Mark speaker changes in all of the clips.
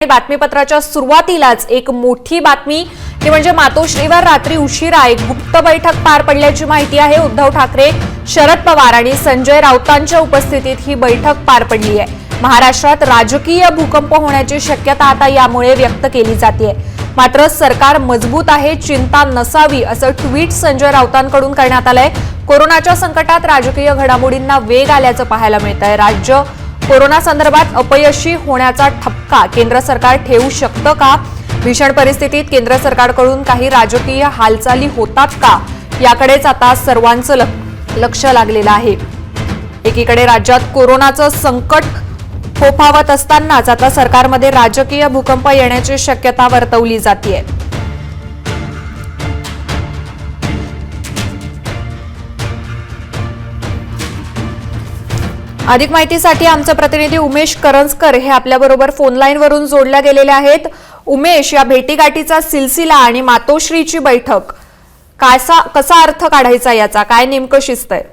Speaker 1: बातमीपत्राच्या सुरुवातीलाच एक मोठी बातमी ती म्हणजे मातोश्रीवर रात्री उशिरा एक गुप्त बैठक पार पडल्याची माहिती आहे। उद्धव ठाकरे, शरद पवार आणि संजय राऊतांच्या उपस्थितीत ही बैठक पार पडली आहे। महाराष्ट्रात राजकीय भूकंप होण्याची शक्यता आता यामुळे व्यक्त केली जाते। मात्र सरकार मजबूत आहे, चिंता नसावी असं ट्विट संजय राऊतांकडून करण्यात आलंय। कोरोनाच्या संकटात राजकीय घडामोडींना वेग आल्याचं पाहायला मिळतंय। राज्य कोरोना संदर्भात अपयशी होण्याचा ठपका केंद्र सरकार ठेवू शकतं का? भीषण परिस्थितीत केंद्र सरकारकडून काही राजकीय हालचाली होतात का, याकडेच आता सर्वांचं लक्ष लागलेलं आहे। एकीकडे राज्यात कोरोनाचं संकट फोफावत असतानाच आता सरकारमध्ये राजकीय भूकंप येण्याची शक्यता वर्तवली जाते। अधिक माहितीसाठी आमचे प्रतिनिधी उमेश करंजकर हे आपल्याबरोबर फोन लाईन वरून जोडल्या गेलेले आहेत। उमेश, या भेटीगाठीचा सिलसिला आणि मातोश्रीची बैठक कसा अर्थ काढायचा, याचा काय नेमकं शिस्त आहे?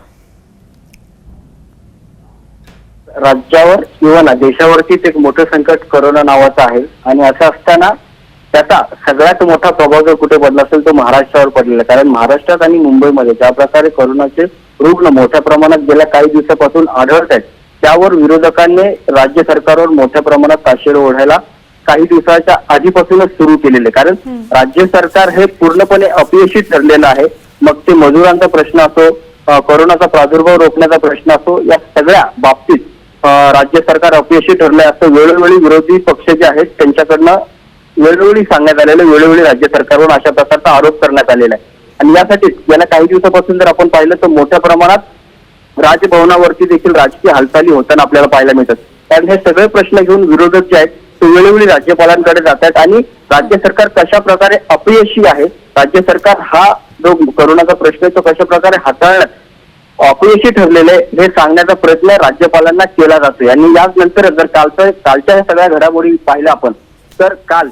Speaker 2: राज्यावर किंवा देशावरतीच एक मोठं संकट कोरोना नावाचं आहे आणि असं असताना त्याचा सगळ्यात मोठा प्रभाव जर कुठे पडला असेल तो महाराष्ट्रावर पडलेला आहे। कारण महाराष्ट्रात आणि मुंबईमध्ये ज्या प्रकारे कोरोनाचे रुग्ण मोठ्या प्रमाणात गेल्या काही दिवसापासून आढळत आहेत, त्यावर विरोधकांनी राज्य सरकारवर मोठ्या प्रमाणात ताशेरे ओढायला काही दिवसाच्या आधीपासूनच सुरू केलेले। कारण राज्य सरकार हे पूर्णपणे अपयशी ठरलेलं आहे। मग ते मजुरांचा प्रश्न असो, कोरोनाचा प्रादुर्भाव रोखण्याचा प्रश्न असो, या सगळ्या बाबतीत राज्य सरकार अपयशी ठरले असं वेळोवेळी विरोधी पक्ष जे आहेत त्यांच्याकडनं वेळोवेळी सांगण्यात आलेलं, वेळोवेळी राज्य सरकारवर अशा प्रकारचा आरोप करण्यात आलेला आहे। आणि यासाठी गेल्या काही दिवसापासून जर आपण पाहिलं तर मोठ्या प्रमाणात राजभवनावरती देखील राजकीय हालचाली होताना आपल्याला पाहायला मिळतात। कारण हे सगळे प्रश्न घेऊन विरोधक जे आहेत ते वेळोवेळी राज्यपालांकडे जातात आणि राज्य सरकार कशा प्रकारे अपयशी आहे, राज्य सरकार हा जो कोरोनाचा प्रश्न आहे तो कशा प्रकारे हाताळण्यात अपयशी ठरलेले हे सांगण्याचा प्रयत्न राज्यपालांना केला जातोय। आणि यानंतर जर कालच्या सगळ्या घडामोडी पाहिल्या आपण तर काल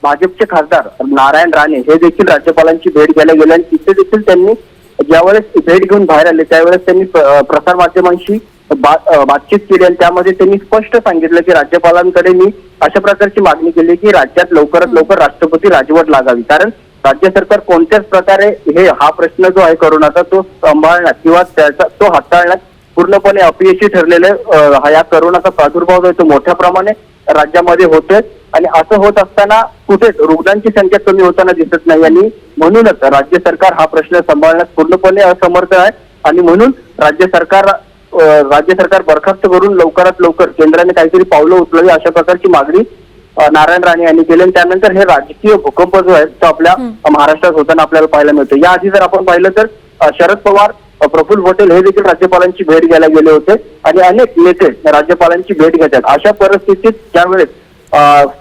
Speaker 2: भाजपचे खासदार नारायण राणे हे देखील राज्यपालांची भेट घ्यायला गेले आणि तिथे देखील त्यांनी ज्यावेळेस भेट घेऊन बाहेर आले त्यावेळेस त्यांनी प्रसार माध्यमांशी बातचीत केली आणि त्यामध्ये त्यांनी स्पष्ट सांगितलं की राज्यपालांकडे मी अशा प्रकारची मागणी केली की राज्यात लवकरात लवकर राष्ट्रपती राजवट लागावी। कारण राज्य सरकार कोणत्याच प्रकारे हा प्रश्न जो आहे कोरोनाचा तो सांभाळण्यात किंवा त्याचा तो हाताळण्यात पूर्णपणे अपयशी ठरलेले या कोरोनाचा प्रादुर्भाव जो आहे तो मोठ्या प्रमाणे राज्यामध्ये होतोय आणि असं होत असताना कुठेच रुग्णांची संख्या कमी होताना दिसत नाही आणि म्हणूनच राज्य सरकार हा प्रश्न सांभाळण्यास पूर्णपणे असमर्थ आहे आणि म्हणून राज्य सरकार बरखास्त करून लवकरात लवकर केंद्राने काहीतरी पावलं उचलावी अशा प्रकारची मागणी नारायण राणे यांनी केली। त्यानंतर हे राजकीय भूकंप जो आहे तो आपल्या महाराष्ट्रात होताना आपल्याला पाहायला मिळतो। याआधी जर आपण पाहिलं तर शरद पवार, प्रफुल्ल पटेल हे देखील राज्यपालांची भेट घ्यायला गेले होते आणि अनेक नेते राज्यपालांची भेट घेतात। अशा परिस्थितीत ज्यावेळेस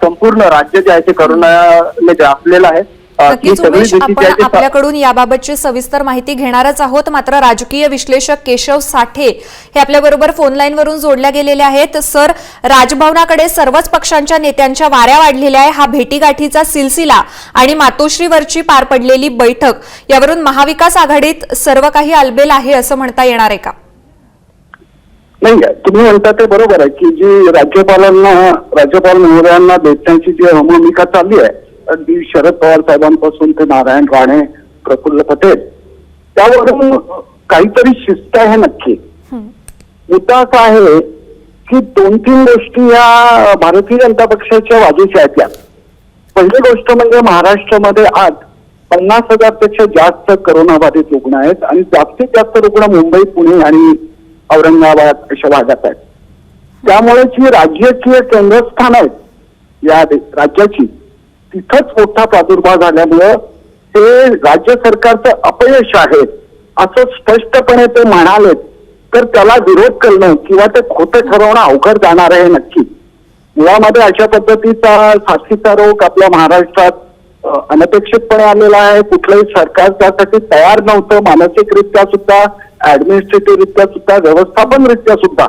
Speaker 2: संपूर्ण राज्य जे आहे ते कोरोनाने व्यापलेलं आहे।
Speaker 1: नक्कीच उमेश, आपण आपल्याकडून याबाबतची सविस्तर माहिती घेणारच आहोत। मात्र राजकीय विश्लेषक केशव साठे हे आपल्याबरोबर फोन लाईन वरून जोडल्या गेलेले आहेत। सर, राजभवनाकडे सर्वच पक्षांच्या नेत्यांच्या वाऱ्या वाढलेल्या आहे। हा भेटीगाठीचा सिलसिला आणि मातोश्रीवरची पार पडलेली बैठक यावरून महाविकास आघाडीत सर्व काही अलबेल आहे असं म्हणता येणार आहे का?
Speaker 3: नाही, तुम्ही म्हणता ते बरोबर आहे की जी राज्यपाल महोदयांना भेटण्याची जी भूमिका चालली आहे अगदी शरद पवार साहेबांपासून ते नारायण राणे, प्रफुल्ल पटेल, त्यावरून काहीतरी शिस्त आहे नक्की। मुद्दा असा आहे की 2-3 गोष्टी या भारतीय जनता पक्षाच्या बाजूच्या आहेत। त्या पहिली गोष्ट म्हणजे महाराष्ट्रामध्ये आज 50,000 पेक्षा जास्त कोरोनाबाधित रुग्ण आहेत आणि जास्तीत जास्त रुग्ण मुंबई, पुणे आणि औरंगाबाद अशा भागात आहेत। त्यामुळे जी राजकीय केंद्रस्थान आहेत या राज्याची तिथंच मोठा प्रादुर्भाव झाल्यामुळं ते राज्य सरकारचं अपयश आहे असं स्पष्टपणे ते म्हणालेत तर त्याला विरोध करणं किंवा ते खोटं ठरवणं अवघड जाणार आहे नक्की। मुळामध्ये अशा पद्धतीचा साथीचा रोग आपल्या महाराष्ट्रात अनपेक्षितपणे आलेला आहे। कुठलंही सरकार त्यासाठी तयार नव्हतं, मानसिकरित्या सुद्धा, ऍडमिनिस्ट्रेटिव्हरित्या सुद्धा, व्यवस्थापनरित्या सुद्धा।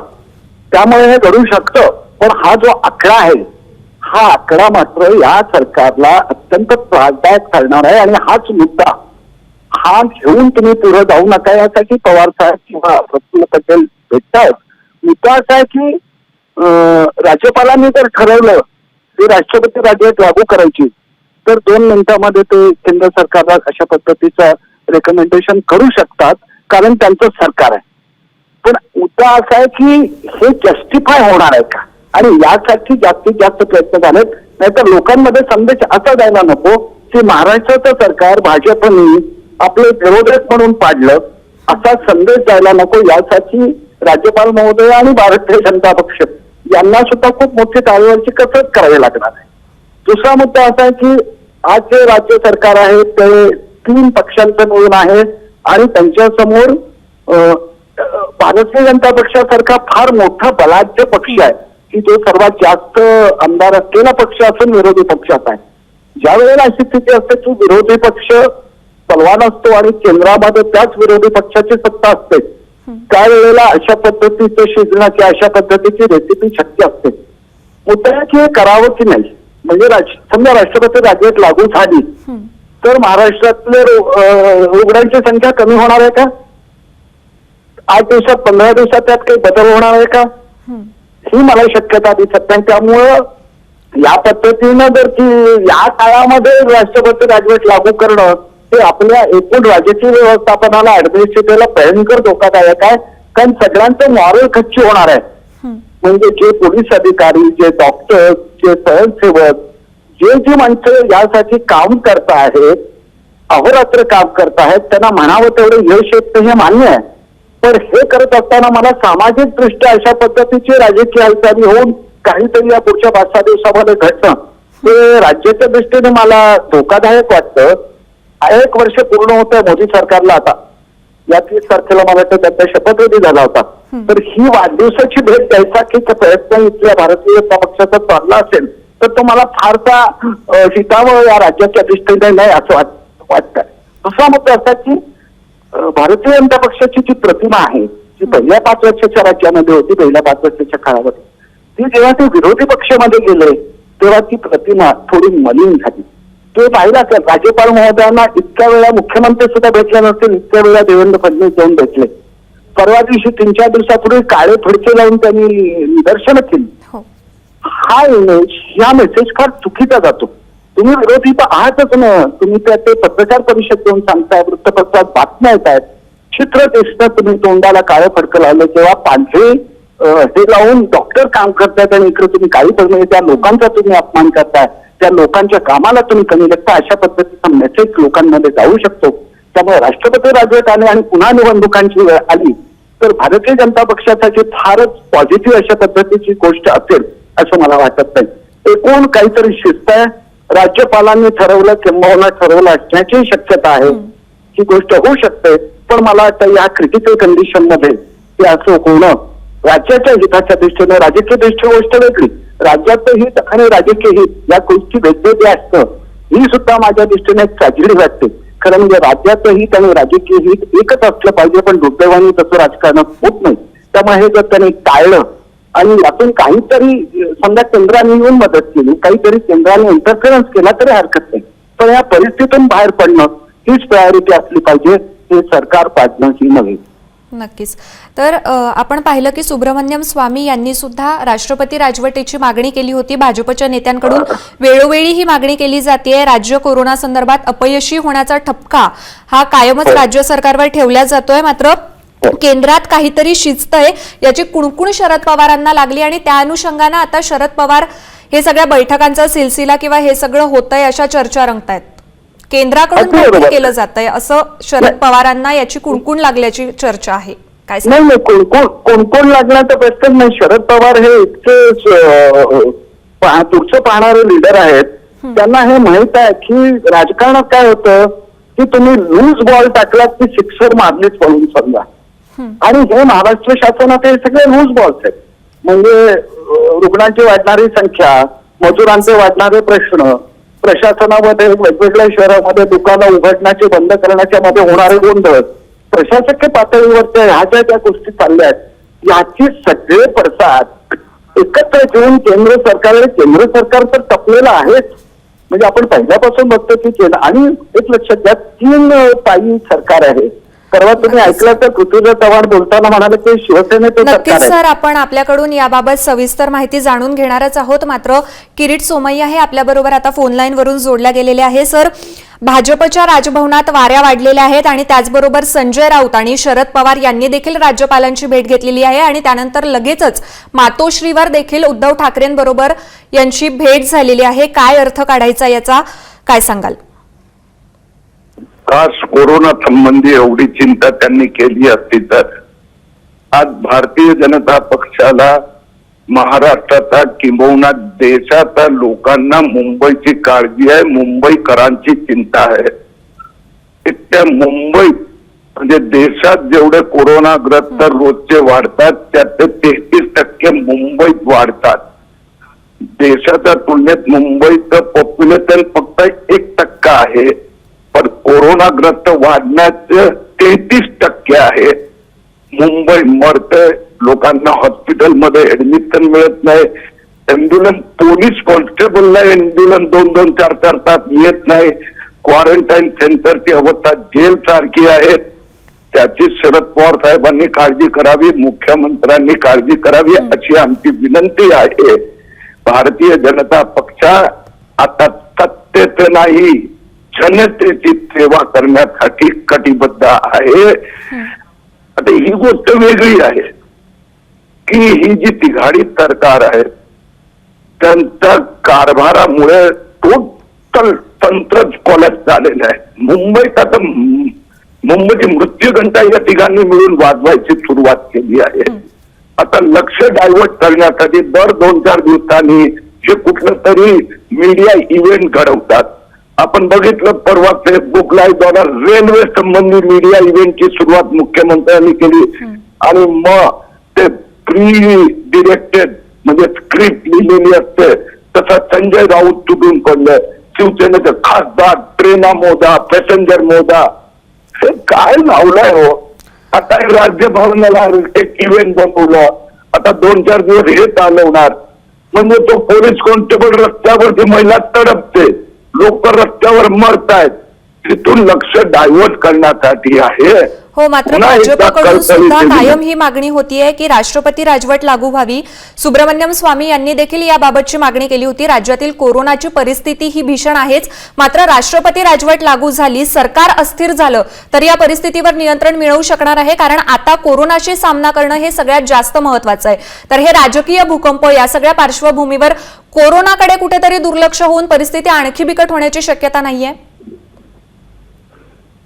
Speaker 3: त्यामुळे हे घडू शकतं, पण हा जो आकडा आहे हा आकडा मात्र या सरकारला अत्यंत त्रासदायक ठरणार आहे आणि हाच मुद्दा हा घेऊन तुम्ही पुढे जाऊ नका यासाठी पवार साहेब किंवा प्रफुल्ल पटेल भेटतायत। मुद्दा असा आहे की राज्यपालांनी जर ठरवलं ती राष्ट्रपती राजवट लागू करायची तर 2 मिनिटांमध्ये ते केंद्र सरकारला अशा पद्धतीचं रेकमेंडेशन करू शकतात, कारण त्यांचं सरकार आहे. पण मुद्दा असा आहे की हे जस्टिफाय होणार आहे का, आणि यासाठी जास्तीत जास्त प्रयत्न झालेत. नाहीतर लोकांमध्ये संदेश असा जायला नको की महाराष्ट्राचं सरकार भाजपने आपले विरोधक म्हणून पाडलं, असा संदेश जायला नको. यासाठी राज्यपाल महोदय आणि भारतीय जनता पक्ष यांना सुद्धा खूप मोठी तारेवरची कसरत करावी लागणार आहे. दुसरा मुद्दा असा आहे की आज जे राज्य सरकार आहे ते 3 पक्षांचं मिळून आहे आणि त्यांच्यासमोर भारतीय जनता पक्षासारखा फार मोठा बलाढ्य पक्ष आहे की जो सर्वात जास्त आमदार असलेला पक्ष असून विरोधी पक्षात आहे. ज्या वेळेला अशी स्थिती असते की विरोधी पक्ष बलवान असतो आणि केंद्रामध्ये त्याच विरोधी पक्षाची सत्ता असते, त्यावेळेला अशा पद्धतीचं शिजण्याची, अशा पद्धतीची रेसिपी शक्य असते. मुद्दा की हे करावं की नाही. म्हणजे समजा राष्ट्रपती राजवट लागू झाली तर महाराष्ट्रातले रुग्णांची संख्या कमी होणार आहे का? 8 दिवसात 15 दिवसात त्यात काही बदल होणार आहे का? ही मला शक्यता दिसत नाही. त्यामुळं या पद्धतीनं जर की या काळामध्ये राष्ट्रपती राजवट लागू करणं हे आपल्या एकूण राजकीय व्यवस्थापनाला, ऍडमिनिस्ट्रेटिव्हला भयंकर धोकादायक आहे. कारण सगळ्यांचं मॉरल खच्ची होणार आहे. म्हणजे जे पोलीस अधिकारी, जे डॉक्टर, जे स्वयंसेवक, जी माणसं यासाठी काम करत आहेत, अहोरात्र काम करत आहेत, त्यांना म्हणावं तेवढं यश येतं हे मान्य आहे. पण हे करत असताना मला सामाजिक दृष्ट्या अशा पद्धतीची राजकीय हालचाली होऊन काहीतरी या पुढच्या 5-6 दिवसामध्ये घडणं हे राज्याच्या दृष्टीने मला धोकादायक वाटतं. 1 वर्ष पूर्ण होतं मोदी सरकारला आता. या 30 तारखेला मला वाटतं त्यांचा शपथविधी झाला होता. तर ही वाढदिवसाची भेट द्यायचा की प्रयत्न इथल्या भारतीय जनता पक्षाचा चालला असेल तर तो मला फारसा हितावं या राज्याच्या दृष्टीने नाही असं वाटतं. दुसरा मुद्दा असा की भारतीय जनता पक्षाची जी प्रतिमा आहे जी पहिल्या 5 वर्षाच्या राज्यामध्ये होती, पहिल्या 5 वर्षाच्या काळामध्ये, ती जेव्हा ते विरोधी पक्षामध्ये गेले तेव्हा ती प्रतिमा थोडी मलिन झाली. ते पाहिलं असेल, राज्यपाल महोदयांना इतक्या वेळा मुख्यमंत्री सुद्धा भेटले नसतील, इतक्या वेळा देवेंद्र फडणवीस जाऊन भेटले. परवा दिवशी 3-4 दिवसापूर्वी काळे फडके लावून त्यांनी निदर्शनं केली. हा इमेज, हा मेसेज फार चुकीचा जातो. तुम्ही विरोधी आहातच ना, तुम्ही त्या ते पत्रकार परिषद देऊन सांगताय, वृत्तपत्रात बातम्या येत आहेत, चित्र दिसतं, तुम्ही तोंडाला काळं फडकं लावलं, तेव्हा पांढरे हे लावून डॉक्टर काम करतायत आणि इकडे तुम्ही काळी फडकं, त्या लोकांचा तुम्ही अपमान करताय, त्या लोकांच्या कामाला तुम्ही कमी लेखता, अशा पद्धतीचा मेसेज लोकांमध्ये जाऊ शकतो. त्यामुळे राष्ट्रपती राजवट आले आणि पुन्हा निवडणुकांची वेळ आली तर भारतीय जनता पक्षासाठी फारच पॉझिटिव्ह अशा पद्धतीची गोष्ट असेल असं मला वाटत नाही. एकूण काहीतरी शिस्त आहे, राज्यपालांनी ठरवलं किंबहुना ठरवलं असण्याची शक्यता आहे, ही गोष्ट होऊ शकते. पण मला वाटतं या क्रिटिकल कंडिशन मध्ये ते असं होणं राज्याच्या हिताच्या दृष्टीने, राजकीय दृष्टी गोष्ट वेगळी, राज्याचं हित आणि राजकीय हित या गोष्टी वेगवेगळ्या असतं, ही सुद्धा माझ्या दृष्टीने एक ट्रॅजेडी वाटते. खरं म्हणजे राज्याचं हित आणि राजकीय हित एकच असलं पाहिजे, पण दुर्दैवाने तसं राजकारण होत नाही. त्यामुळे हे जर त्यांनी टाळलं आणि यातून काहीतरी समजा केंद्राने येऊन मदत केली, काहीतरी केंद्राने इंटरफरन्स केला तरी हरकत नाही, पण या परिस्थितीतून बाहेर पडणं हीच प्रायोरिटी असली पाहिजे, हे सरकार पाडणं ही नव्हे.
Speaker 1: नक्कीच. तर आपण पाहिलं की सुब्रमण्यम स्वामी यांनी सुद्धा राष्ट्रपती राजवटीची मागणी केली होती. भाजपच्या नेत्यांकडून वेळोवेळी ही मागणी केली जाते. राज्य कोरोना संदर्भात अपयशी होण्याचा ठपका हा कायमच राज्य सरकारवर ठेवला जातोय. मात्र केंद्रात काहीतरी शिजतंय याची कुणकुण शरद पवारांना लागली आणि त्या अनुषंगानं आता शरद पवार हे सगळ्या बैठकांचा सिलसिला किंवा हे सगळं होतंय अशा चर्चा रंगतायत. केंद्राकडून काहीतरी केलं जातंय असं शरद पवारांना याची कुणकुण लागल्याची चर्चा आहे. काय
Speaker 3: नाही, कोण लागण्याचा प्रश्न नाही. शरद पवार हे इतके पुढचं पाहणारे लीडर आहेत, त्यांना हे माहित आहे की राजकारणात काय होतं की तुम्ही लूज बॉल टाकलात की सिक्सर मारलीच म्हणून समजा, आणि हे महाराष्ट्र शासनात हे सगळे लूज बॉल्स आहेत. म्हणजे रुग्णांची वाढणारी संख्या, मजुरांचे वाढणारे प्रश्न, प्रशासनामध्ये वेगवेगळ्या शहरामध्ये दुकानं उघडण्याचे बंद करण्याच्या मध्ये होणारे गोंधळ, प्रशासकीय पातळीवरच्या ह्या ज्या गोष्टी चालल्या आहेत, याची सगळे पडसाद एकत्र घेऊन केंद्र सरकार तर टपलेलं आहेच. म्हणजे आपण पहिल्यापासून बघतो की आणि एक लक्षात घ्या, 3 पायी सरकार आहे. परवा तुम्ही ऐकलं तर पृथ्वीराज चव्हाण बोलताना म्हणाले की शिवसेनेचं सरकार
Speaker 1: नक्कीच
Speaker 3: आहे.
Speaker 1: सर, आपण आपल्याकडून याबाबत सविस्तर माहिती जाणून घेणारच आहोत. मात्र किरीट सोमय्या हे आपल्याबरोबर आता फोन लाईन वरून जोडल्या गेलेले आहे. सर, भाजपच्या राजभवनात वाऱ्या वाढलेल्या आहेत आणि त्याचबरोबर संजय राऊत आणि शरद पवार यांनी देखील राज्यपालांची भेट घेतलेली आहे आणि त्यानंतर लगेचच मातोश्रीवर देखील उद्धव ठाकरेंबरोबर यांची भेट झालेली आहे. काय अर्थ काढायचा याचा, काय सांगाल?
Speaker 4: खास कोरोना संबंधी एवढी चिंता त्यांनी केली असती तर आज भारतीय जनता पक्षाला महाराष्ट्राचा किंबहुना देशाच्या लोकांना मुंबईची काळजी आहे, मुंबईकरांची चिंता आहे. त्या मुंबई म्हणजे देशात जेवढे कोरोनाग्रस्त रोजचे वाढतात त्यातले 33% मुंबईत वाढतात. देशाच्या तुलनेत मुंबईचं पॉप्युलेशन फक्त 1% आहे, पण कोरोनाग्रस्त वाढण्याचे 33% आहे. मुंबई मरतंय, लोकांना हॉस्पिटलमध्ये ऍडमिशन मिळत नाही, अँब्युलन्स पोलीस कॉन्स्टेबलला अँब्युलन्स 2-2, 4-4 तास येत नाही. क्वारंटाईन सेंटरची अवस्था जेल सारखी आहे. त्याची शरद पवार साहेबांनी काळजी करावी, मुख्यमंत्र्यांनी काळजी करावी अशी आमची विनंती आहे. भारतीय जनता पक्ष आता सत्तेत नाही, जनतेची सेवा करण्यासाठी कटिबद्ध आहे. आता ही गोष्ट वेगळी आहे की ही जी तिघाडी सरकार आहे त्यांच्या कारभारामुळे टोटल तंत्रच कोलॅप्स झालेलं आहे. मुंबईत आता मुंबईची मृत्यूघंटा या तिघांनी मिळून वाजवायची सुरुवात केली आहे. आता लक्ष डायव्हर्ट करण्यासाठी दर 2-4 दिवसांनी हे कुठलं तरी मीडिया इव्हेंट घडवतात. आपण बघितलं परवा फेसबुकला रेल्वे संबंधी मीडिया इव्हेंटची सुरुवात मुख्यमंत्र्यांनी केली आणि मग ते प्री डिरेक्टेड म्हणजे स्क्रिप्ट लिहिलेली असते तसा संजय राऊत चुकून पडलं. शिवसेनेचे खासदार ट्रेना मोदा, पॅसेंजर मोदा, हे काय लावलंय हो. आता राज्यभवनाला एक इव्हेंट बनवलं, आता 2-4 दिवस हे चालवणार. म्हणजे तो पोलीस कॉन्स्टेबल रस्त्यावरती महिला तडपते, लोक रस्त्यावर मरतायत, तिथून लक्ष डायव्हर्ट करण्यासाठी आहे.
Speaker 1: हो, मात्र भाजपकडून सुद्धा कायम ही मागणी होतीये की राष्ट्रपती राजवट लागू व्हावी. सुब्रमण्यम स्वामी यांनी देखील याबाबतची मागणी केली होती. राज्यातील कोरोनाची परिस्थिती ही भीषण आहेच, मात्र राष्ट्रपती राजवट लागू झाली, सरकार अस्थिर झालं तर या परिस्थितीवर नियंत्रण मिळवू शकणार आहे. कारण आता कोरोनाशी सामना करणं हे सगळ्यात जास्त महत्वाचं आहे. तर हे राजकीय भूकंप या सगळ्या पार्श्वभूमीवर कोरोनाकडे कुठेतरी दुर्लक्ष होऊन परिस्थिती आणखी बिकट होण्याची शक्यता नाहीये.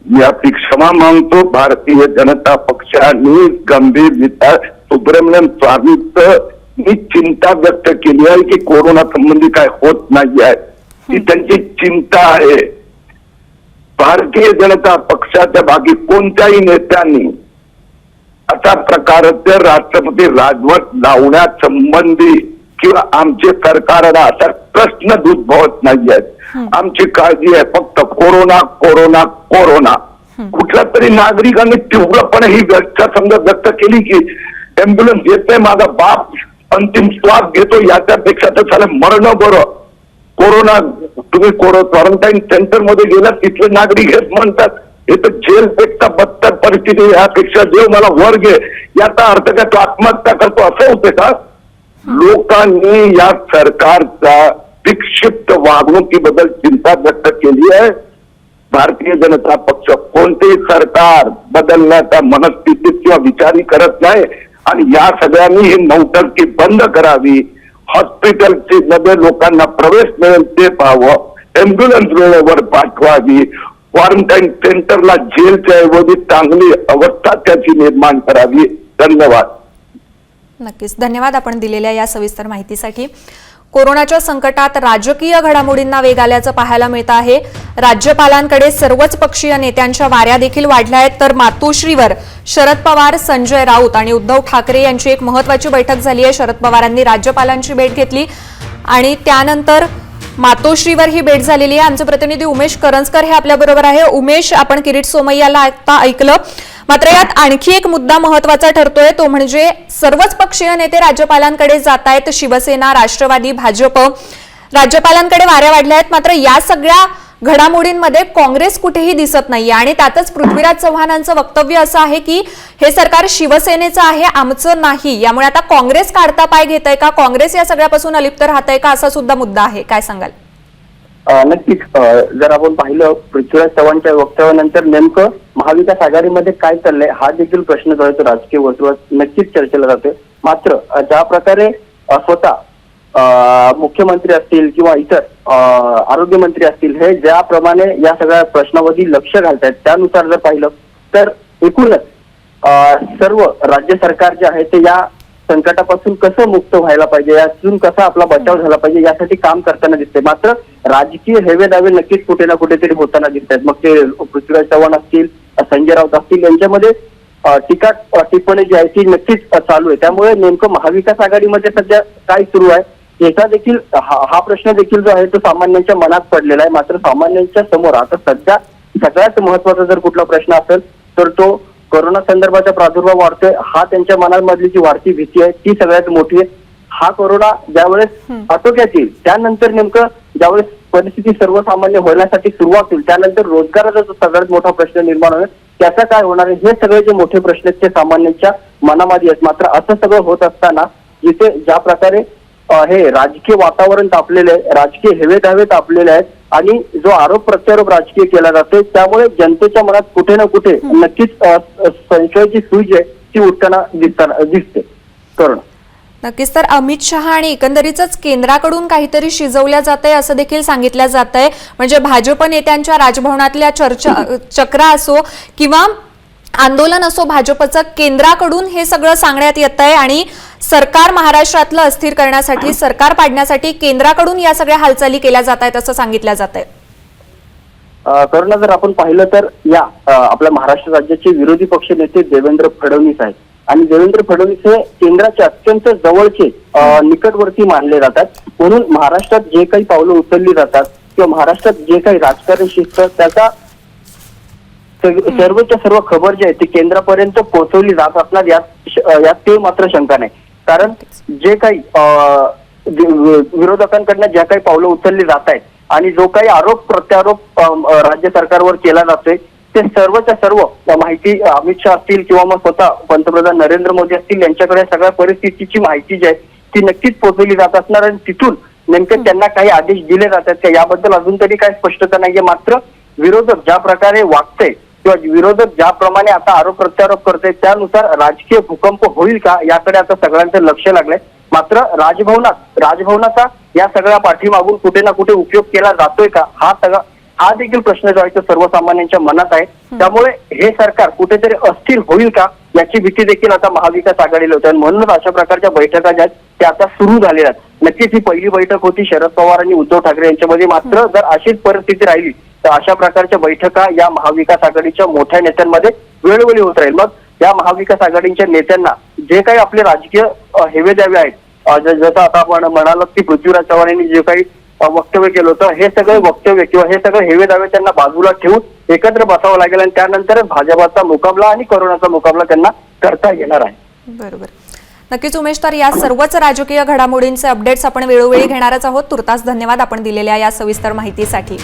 Speaker 4: याची क्षमा मागतो. भारतीय जनता पक्षाने गंभीररित्या सुब्रमण्यम स्वामींची चिंता व्यक्त केली आहे की कोरोना संबंधी काय होत नाही आहे, ही त्यांची चिंता आहे. भारतीय जनता पक्षाच्या बाकी कोणत्याही नेत्यांनी अशा प्रकारचे राष्ट्रपती राजवट लावण्यासंबंधी किंवा आमचे सरकारला असा प्रश्न उद्भवत नाही आहेत. आमची काळजी आहे फक्त कोरोना कोरोना कोरोना. कुठल्या तरी नागरिकांनी तीव्रपणे ही समजा व्यक्त केली की अँब्युलन्स येते, माझा बाप अंतिम श्वास घेतो, याच्यापेक्षा तर त्याला मरणं बरं. कोरोना तुम्ही क्वारंटाईन सेंटर मध्ये गेला, तिथले नागरिक हेच म्हणतात हे तर जेलपेक्षा बदतर परिस्थिती, यापेक्षा जेव मला वर घे. याचा अर्थ काय तो आत्महत्या करतो असं होते का? लोकांनी या सरकारचा विक्षिप्त वागणुकीबद्दल चिंता व्यक्त केली आहे. भारतीय जनता पक्ष कोणतेही सरकार बदलण्याच्या मनस्थितीत किंवा विचारही करत नाही आणि या सगळ्यांनी ही नौटंकी बंद करावी. हॉस्पिटलची मध्ये लोकांना प्रवेश मिळेल ते पाहावं, अँब्युलन्स वेळेवर पाठवावी, क्वारंटाईन सेंटरला जेलच्या ऐवजी चांगली अवस्था त्याची निर्माण करावी. धन्यवाद.
Speaker 1: नक्कीच, धन्यवाद आपण दिलेल्या या सविस्तर माहितीसाठी. कोरोनाच्या संकटात राजकीय घडामोडींना वेग आल्याचं पाहायला मिळत आहे. राज्यपालांकडे सर्वच पक्षीय नेत्यांच्या वाऱ्या देखील वाढल्या आहेत. तर मातोश्रीवर शरद पवार, संजय राऊत आणि उद्धव ठाकरे यांची एक महत्त्वाची बैठक झाली आहे. शरद पवारांनी राज्यपालांची भेट घेतली आणि त्यानंतर मातोश्रीवर ही भेट झालेली आहे. आमचे प्रतिनिधी उमेश करंजकर हे आपल्याबरोबर आहे. उमेश, आपण किरीट सोमय्याला आता ऐकलं, मात्र यात आणखी एक मुद्दा महत्त्वाचा ठरतोय, तो म्हणजे सर्वच पक्षीय नेते राज्यपालांकडे जात आहेत. शिवसेना, राष्ट्रवादी, भाजप राज्यपालांकडे वाऱ्या वाढल्या आहेत. मात्र या सगळ्या घडामोडींमध्ये काँग्रेस कुठेही दिसत नाहीये आणि त्यातच पृथ्वीराज चव्हाणांचं वक्तव्य असं आहे की हे सरकार शिवसेनेचं आहे, आमचं नाही. यामुळे आता काँग्रेस काढता पाय घेत आहे का, काँग्रेस या सगळ्यापासून अलिप्त राहत आहे का, असा सुद्धा मुद्दा आहे. काय सांगाल?
Speaker 2: नक्कीच जर आपण पाहिलं पृथ्वीराज चव्हाणच्या वक्तव्यानंतर नेमकं महाविकास आघाडीमध्ये काय चाललंय हा देखील प्रश्न जो आहे तो राजकीय वर्तुळात नक्कीच चर्चेला जातोय. मात्र ज्या प्रकारे स्वतः मुख्यमंत्री असतील किंवा इतर आरोग्यमंत्री असतील हे ज्याप्रमाणे या सगळ्या प्रश्नावरती लक्ष घालतायत त्यानुसार जर पाहिलं तर एकूणच सर्व राज्य सरकार जे आहे ते या संकटापासून कसं मुक्त व्हायला पाहिजे, यातून कसा आपला बचाव झाला पाहिजे यासाठी काम करताना दिसते. मात्र राजकीय हेवे दावे नक्कीच कुठे ना कुठेतरी होताना दिसत आहेत. मग ते पृथ्वीराज चव्हाण असतील, संजय राऊत असतील, यांच्यामध्ये टीका टिप्पणी जी आहे ती नक्कीच चालू आहे. त्यामुळे नेमकं महाविकास आघाडीमध्ये सध्या काय सुरू आहे याचा देखील हा प्रश्न देखील जो आहे तो सामान्यांच्या मनात पडलेला आहे. मात्र सामान्यांच्या समोर आता सध्या सगळ्यात महत्वाचा जर कुठला प्रश्न असेल तर तो कोरोना संदर्भाचा प्रादुर्भाव वाढतोय, हा त्यांच्या मनामधली जी वाढती भीती आहे ती सगळ्यात मोठी आहे. हा कोरोना ज्यावेळेस आटोक्यात येईल त्यानंतर नेमकं ज्यावेळेस परिस्थिती सर्वसामान्य होण्यासाठी सुरुवात होईल त्यानंतर रोजगाराचा जो सगळ्यात मोठा प्रश्न निर्माण होईल त्याचा काय होणार आहे, हे सगळे जे मोठे प्रश्न आहेत ते सामान्यांच्या मनामध्ये आहेत. मात्र असं सगळं होत असताना जिथे ज्या प्रकारे हे राजकीय वातावरण तापलेलं आहे, राजकीय हेवे दावे तापलेले आहेत आणि जो आरोप प्रत्यारोप राजकीय केला जातोय त्यामुळे जनतेच्या मनात कुठे ना कुठे नक्कीच संशयाची सूज आहे ती उठताना दिसते. करुणा,
Speaker 1: नक्कीच. तर अमित शहा आणि एकंदरीतच केंद्राकडून काहीतरी शिजवल्या जात आहे असं देखील सांगितलं जात आहे. म्हणजे भाजप नेत्यांच्या राजभवनातल्या चक्रा असो किंवा आंदोलन असो, भाजपचं केंद्राकडून हे सगळं सांगण्यात येत आहे आणि सरकार महाराष्ट्रातलं अस्थिर करण्यासाठी, सरकार पाडण्यासाठी केंद्राकडून या सगळ्या हालचाली केल्या जात आहेत असं सांगितलं जात आहे.
Speaker 2: करुणा, जर आपण पाहिलं तर या आपल्या महाराष्ट्र राज्याचे विरोधी पक्ष नेते देवेंद्र फडणवीस आहेत आणि देवेंद्र फडणवीस हे केंद्राचे अत्यंत जवळचे निकटवर्ती मानले जातात. म्हणून महाराष्ट्रात जे काही पावलं उचलली जातात किंवा महाराष्ट्रात जे काही राजकारण शिस्त त्याचा सर्वच्या सर्व खबर जी आहे ती केंद्रापर्यंत पोहोचवली जात असणार यात ते मात्र शंका नाही. कारण जे काही विरोधकांकडनं ज्या काही पावलं उचलली जात आहेत आणि जो काही आरोप प्रत्यारोप राज्य सरकारवर केला जातोय ते सर्वच्या सर्व माहिती अमित शहा असतील किंवा मग स्वतः पंतप्रधान नरेंद्र मोदी असतील यांच्याकडे सगळ्या परिस्थितीची माहिती जी आहे ती नक्कीच पोहोचवली जात असणार आणि तिथून नेमके त्यांना काही आदेश दिले जातात का याबद्दल अजून तरी काही स्पष्टता नाहीये. मात्र विरोधक ज्या प्रकारे वागते किंवा विरोधक ज्याप्रमाणे आता आरोप प्रत्यारोप करते त्यानुसार राजकीय भूकंप होईल का याकडे आता सगळ्यांचं लक्ष लागलंय. मात्र राजभवनाचा या सगळ्या पाठीमागून कुठे ना कुठे उपयोग केला जातोय का हा देखील प्रश्न जो आहे तो सर्वसामान्यांच्या मनात आहे. त्यामुळे हे सरकार कुठेतरी अस्थिर होईल का याची भीती देखील आता महाविकास आघाडीला होती आणि म्हणूनच अशा प्रकारच्या बैठका ज्या आहेत त्या आता सुरू झालेल्या आहेत. नक्कीच ही पहिली बैठक होती शरद पवार आणि उद्धव ठाकरे यांच्यामध्ये. मात्र जर अशीच परिस्थिती राहिली तर अशा प्रकारच्या बैठका या महाविकास आघाडीच्या मोठ्या नेत्यांमध्ये वेळोवेळी होत राहील. मग या महाविकास आघाडीच्या नेत्यांना जे काही आपले राजकीय हेवे द्यावे आहेत, जसं आता आपण म्हणालो की पृथ्वीराज चव्हाण यांनी जे काही वक्तव्य केलं होतं हे सगळे वक्तव्य किंवा हे सगळे हेवे दावे त्यांना बाजूला ठेवून एकत्र बसावं लागेल आणि त्यानंतरच भाजपाचा मुकाबला आणि कोरोनाचा मुकाबला त्यांना करता येणार आहे.
Speaker 1: बरोबर, नक्कीच उमेश. तर या सर्वच राजकीय घडामोडींचे अपडेट्स आपण वेळोवेळी घेणारच आहोत. तुर्तास धन्यवाद आपण दिलेल्या या सविस्तर माहितीसाठी.